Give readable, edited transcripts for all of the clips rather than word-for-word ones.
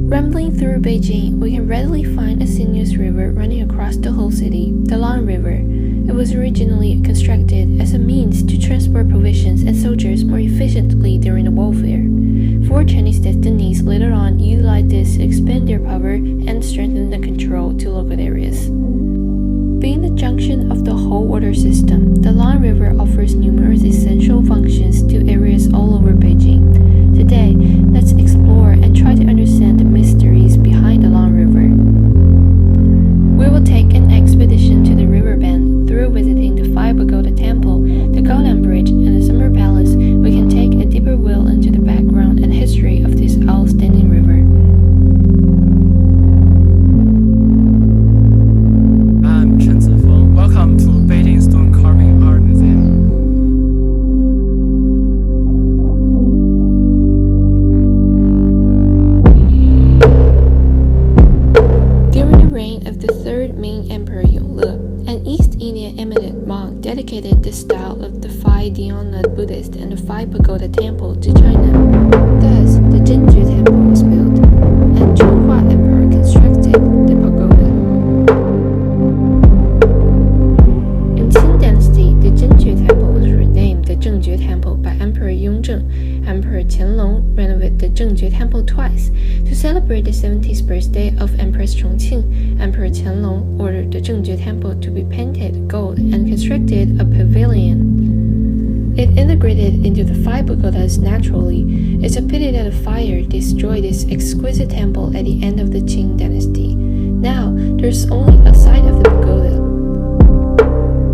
Rambling through Beijing, we can readily find a sinuous river running across the whole city, the Long River. It was originally constructed as a means to transport provisions and soldiers more efficiently during the warfare. Four Chinese dynasties later on utilized this to expand their power and strengthen the control to local areas. Being the junction of the whole water system, the Long River offers numerous essential functions to areas all over Beijing. Today, let's explore and try to understand the mysteries behind the Long River. We will take an expedition to the riverbend through visiting the Five Pagoda Temple, the Gaoliang Bridge, and the Summer Palace. We can take a deeper well into the background and history of this outstanding river. Welcome to Beijing Stone Carving Art Museum. During the reign of the third Ming Emperor Yongle, an East Indian eminent monk dedicated the style of the Five Dhyana Buddhist and the Five Pagoda Temple to China. Thus, the Jinju Temple was built, and Zhonghua Emperor constructed the pagoda. In Qing Dynasty, the Jinju Temple was renamed the Zhengjue Temple by Emperor Yongzheng. Emperor Qianlong renovated the Zhengjue Temple twice. To celebrate the 70th birthday of Empress Chongqing, Emperor Qianlong ordered the Zhengjue Temple to be painted gold and constructed a pavilion. It integrated into the Five Pagodas naturally. It's a pity that a fire destroyed this exquisite temple at the end of the Qing Dynasty. Now, there's only a side of the pagoda.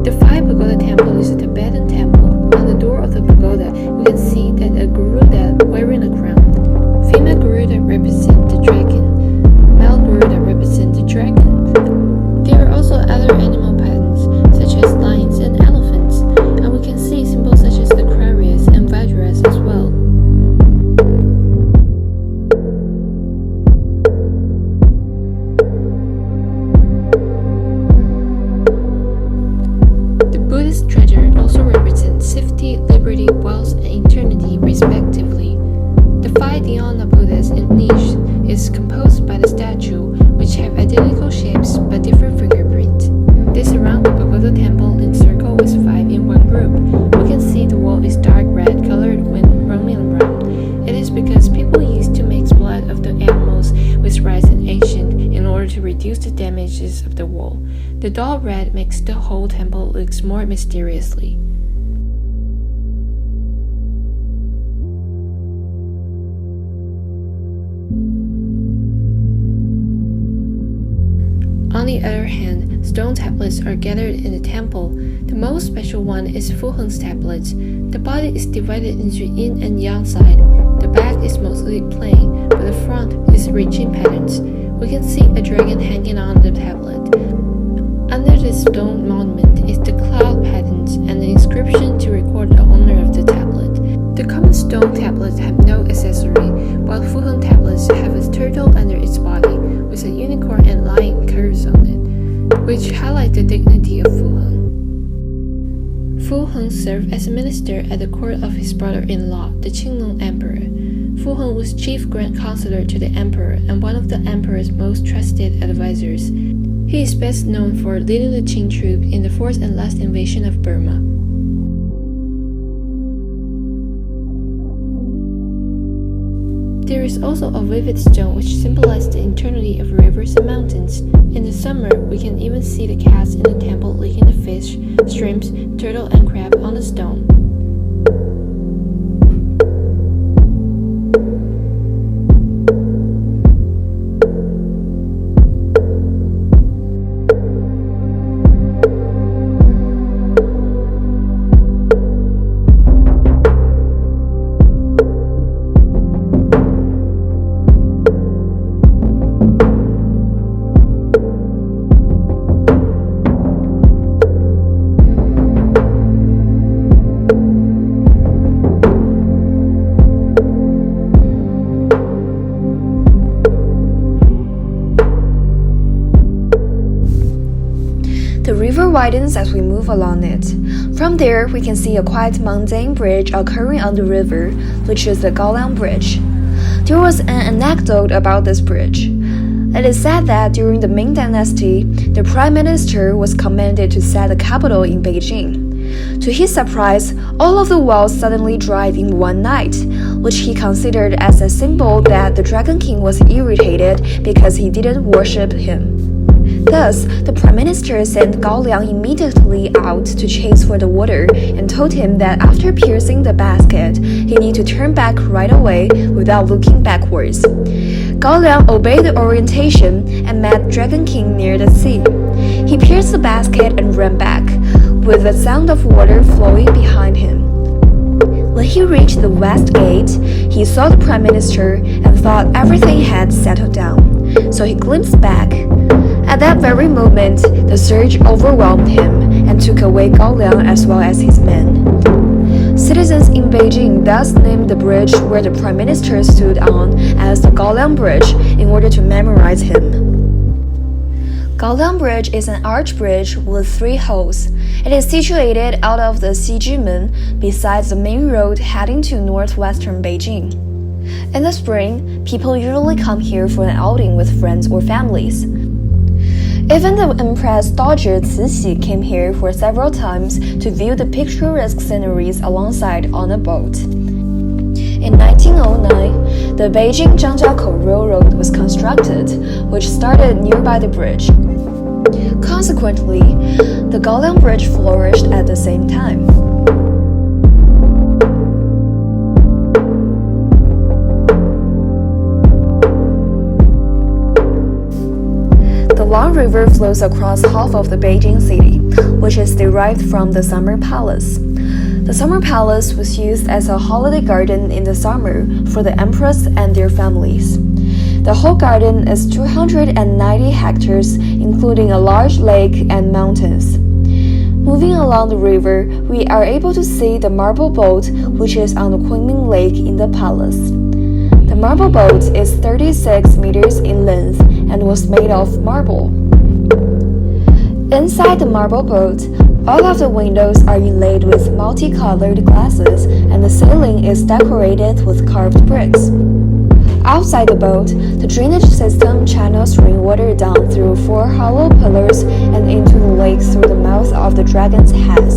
The Five Pagoda Temple is a Tibetan temple. On the door of the pagoda, we can see that a Garuda wearing a crown. Female Garuda represent the dragon. Male Garuda represent the dragon. There are also other animal patterns, such as lions and elephants, and we can see symbols such as Aquarius and Vajras as well. The Buddhist treasure also represents safety, liberty, wealth, and eternity, respectively. The Five Dhyana Buddhas in niche is composed by the statue, which have identical shapes but different fingerprints. They surround the pagoda temple in circle with five in one group. We can see the wall is dark red colored when roaming around. It is because people used to mix blood of the animals with rice and ancient in order to reduce the damages of the wall. The dull red makes the whole temple look more mysteriously. On the other hand, stone tablets are gathered in the temple. The most special one is Fuheng's tablets. The body is divided into yin and yang side. The back is mostly plain, but the front is rich in patterns. We can see a dragon hanging on the tablet. Under the stone monument is the cloud patterns and the inscription to record the owner of the tablet. The common stone tablets have no accessory, while Fuheng tablets have a turtle under its body, with a unicorn and lion curves on it, which highlight the dignity of Fuheng. Fuheng served as a minister at the court of his brother-in-law, the Qinglong Emperor. Fuheng was chief grand counselor to the emperor and one of the emperor's most trusted advisors. He is best known for leading the Qing troops in the fourth and last invasion of Burma. There is also a vivid stone which symbolizes the eternity of rivers and mountains. In the summer, we can even see the cats in the temple licking the fish, shrimps, turtle, and crab on the stone. The river widens as we move along it. From there, we can see a quite mundane bridge occurring on the river, which is the Gaoliang Bridge. There was an anecdote about this bridge. It is said that during the Ming Dynasty, the Prime Minister was commanded to set the capital in Beijing. To his surprise, all of the wells suddenly dried in one night, which he considered as a symbol that the Dragon King was irritated because he didn't worship him. Thus, the Prime Minister sent Gao Liang immediately out to chase for the water and told him that after piercing the basket, he need to turn back right away without looking backwards. Gao Liang obeyed the orientation and met Dragon King near the sea. He pierced the basket and ran back, with the sound of water flowing behind him. When he reached the west gate, he saw the Prime Minister and thought everything had settled down, so he glimpsed back. At that very moment, the surge overwhelmed him and took away Gao Liang as well as his men. Citizens in Beijing thus named the bridge where the Prime Minister stood on as the Gao Liang Bridge in order to memorize him. Gao Liang Bridge is an arch bridge with 3 holes. It is situated out of the Xizhimen besides the main road heading to northwestern Beijing. In the spring, people usually come here for an outing with friends or families. Even the Empress Dowager Cixi came here for several times to view the picturesque sceneries alongside on a boat. In 1909, the Beijing-Zhangjiakou Railroad was constructed, which started nearby the bridge. Consequently, the Gao Liang Bridge flourished at the same time. The Long River flows across half of the Beijing city, which is derived from the Summer Palace. The Summer Palace was used as a holiday garden in the summer for the empress and their families. The whole garden is 290 hectares, including a large lake and mountains. Moving along the river, we are able to see the marble boat, which is on the Kunming Lake in the palace. The marble boat is 36 meters in length and was made of marble. Inside the marble boat, all of the windows are inlaid with multicolored glasses and the ceiling is decorated with carved bricks. Outside the boat, the drainage system channels rainwater down through 4 hollow pillars and into the lake through the mouth of the dragon's head.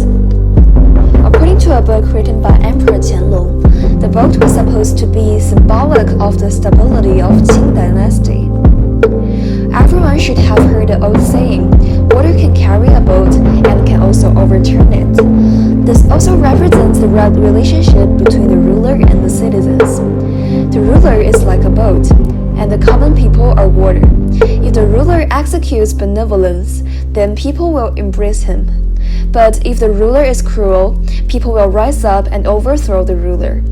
According to a book written by Emperor Qianlong, the boat was supposed to be symbolic of the stability of Qing dynasty. Everyone should have heard the old saying, water can carry a boat and can also overturn it. This also represents the relationship between the ruler and the citizens. The ruler is like a boat, and the common people are water. If the ruler executes benevolence, then people will embrace him. But if the ruler is cruel, people will rise up and overthrow the ruler.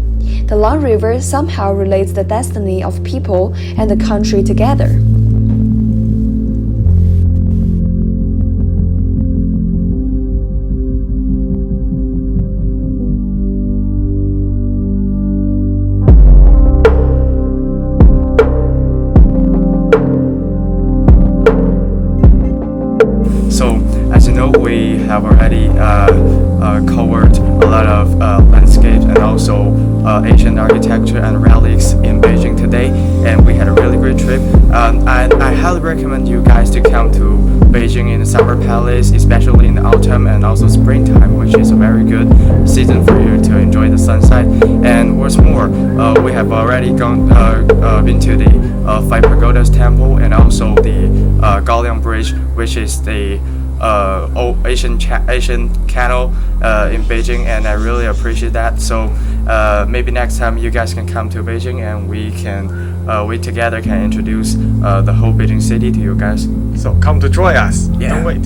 The Long River somehow relates the destiny of people and the country together. So, as you know, we have already covered a lot of landscapes and also Asian architecture and relics in Beijing today, and we had a really great trip. I highly recommend you guys to come to Beijing in the Summer Palace, especially in the autumn and also springtime, which is a very good season for you to enjoy the sunset. And what's more, we have already been to the 5 Pagodas Temple and also the Gao Liang Bridge, which is the old Asian canal in Beijing, and I really appreciate that. So maybe next time you guys can come to Beijing and we together can introduce the whole Beijing city to you guys. So come to join us. Yeah. Don't wait.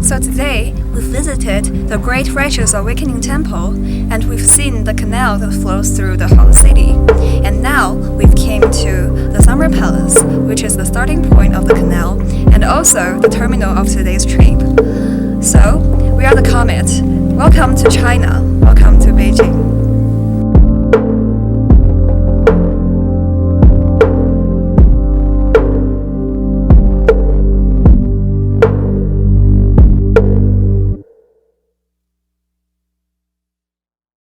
So today, we visited the Great Righteous Awakening Temple, and we've seen the canal that flows through the whole city. And now, we've came to the Summer Palace, which is the starting point of the canal, and also the terminal of today's trip. So, we are the Comet. Welcome to China. Welcome to Beijing.